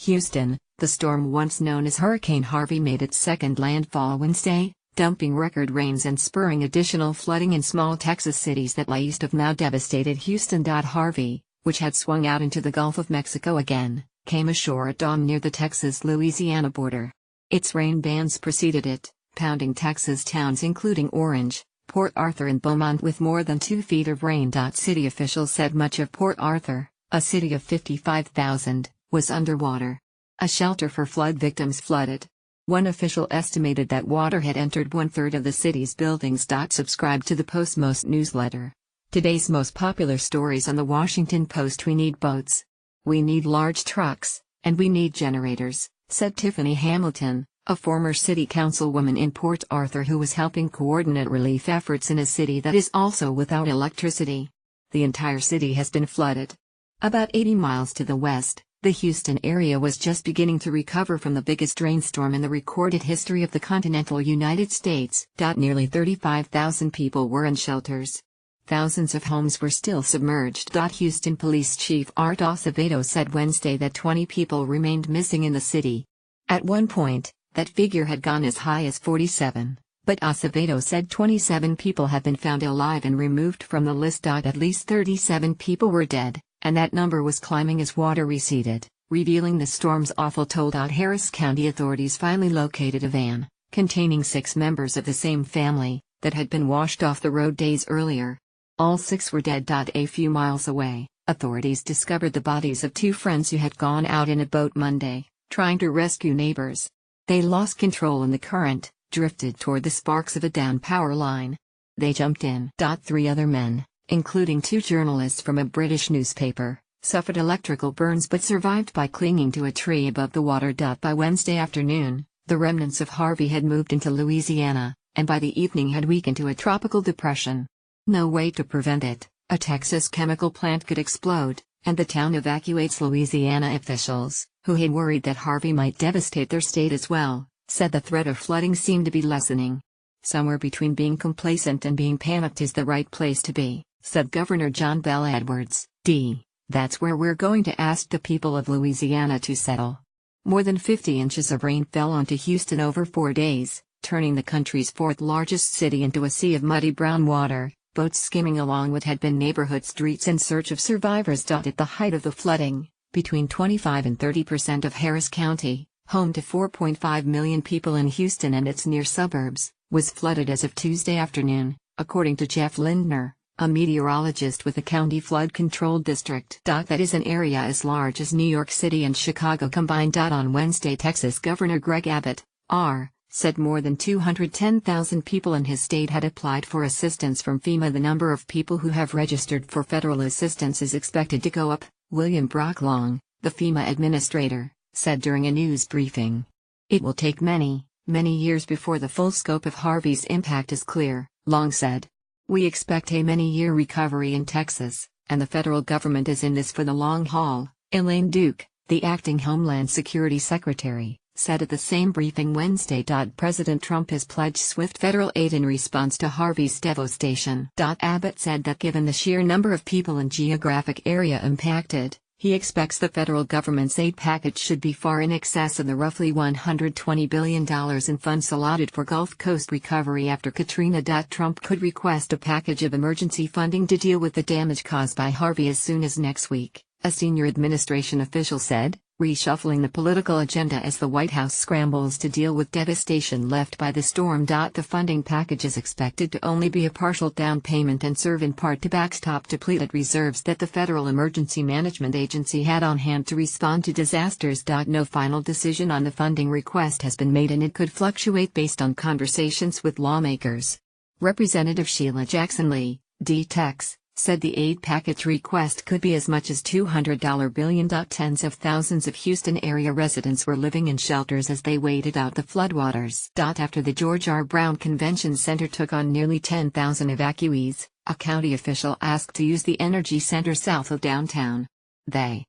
Houston, the storm once known as Hurricane Harvey made its second landfall Wednesday, dumping record rains and spurring additional flooding in small Texas cities that lie east of now devastated Houston. Harvey, which had swung out into the Gulf of Mexico again, came ashore at dawn near the Texas-Louisiana border. Its rain bands preceded it, pounding Texas towns including Orange, Port Arthur and Beaumont with more than 2 feet of rain. City officials said much of Port Arthur, a city of 55,000, was underwater. A shelter for flood victims flooded. One official estimated that water had entered 1/3 of the city's buildings. Subscribe to the Postmost newsletter. Today's most popular stories on the Washington Post. We need boats. We need large trucks, and we need generators, said Tiffany Hamilton, a former city councilwoman in Port Arthur who was helping coordinate relief efforts in a city that is also without electricity. The entire city has been flooded. About 80 miles to the west, the Houston area was just beginning to recover from the biggest rainstorm in the recorded history of the continental United States. Nearly 35,000 people were in shelters. Thousands of homes were still submerged. Houston Police Chief Art Acevedo said Wednesday that 20 people remained missing in the city. At one point, that figure had gone as high as 47, but Acevedo said 27 people have been found alive and removed from the list. At least 37 people were dead, and that number was climbing as water receded, revealing the storm's awful toll. Harris County authorities finally located a van, containing 6 members of the same family, that had been washed off the road days earlier. All 6 were dead. A few miles away, authorities discovered the bodies of 2 friends who had gone out in a boat Monday, trying to rescue neighbors. They lost control in the current, drifted toward the sparks of a downed power line. They jumped in. 3 other men, including 2 journalists from a British newspaper, suffered electrical burns but survived by clinging to a tree above the water. By Wednesday afternoon, the remnants of Harvey had moved into Louisiana, and by the evening had weakened to a tropical depression. No way to prevent it. A Texas chemical plant could explode, and the town evacuates. Louisiana officials, who had worried that Harvey might devastate their state as well, said the threat of flooding seemed to be lessening. Somewhere between being complacent and being panicked is the right place to be, said Governor John Bel Edwards. That's where we're going to ask the people of Louisiana to settle. More than 50 inches of rain fell onto Houston over 4 days, turning the country's 4th largest city into a sea of muddy brown water. Boats skimming along what had been neighborhood streets in search of survivors. At the height of the flooding, between 25 and 30% of Harris County, home to 4.5 million people in Houston and its near suburbs, was flooded as of Tuesday afternoon, according to Jeff Lindner, a meteorologist with the County Flood Control District. That is an area as large as New York City and Chicago combined. On Wednesday, Texas Governor Greg Abbott, said more than 210,000 people in his state had applied for assistance from FEMA. The number of people who have registered for federal assistance is expected to go up, William Brocklong, the FEMA administrator, said during a news briefing. It will take many, many years before the full scope of Harvey's impact is clear, Long said. We expect a many-year recovery in Texas, and the federal government is in this for the long haul, Elaine Duke, the acting Homeland Security Secretary, said at the same briefing Wednesday. President Trump has pledged swift federal aid in response to Harvey's devastation. Abbott said that given the sheer number of people and geographic area impacted, he expects the federal government's aid package should be far in excess of the roughly $120 billion in funds allotted for Gulf Coast recovery after Katrina. Trump could request a package of emergency funding to deal with the damage caused by Harvey as soon as next week, a senior administration official said, reshuffling the political agenda as the White House scrambles to deal with devastation left by the storm. The funding package is expected to only be a partial down payment and serve in part to backstop depleted reserves that the Federal Emergency Management Agency had on hand to respond to disasters. No final decision on the funding request has been made and it could fluctuate based on conversations with lawmakers. Representative Sheila Jackson Lee, D-Tex, said the aid package request could be as much as $200 billion. Tens of thousands of Houston area residents were living in shelters as they waited out the floodwaters. After the George R. Brown Convention Center took on nearly 10,000 evacuees, a county official asked to use the Energy Center south of downtown. They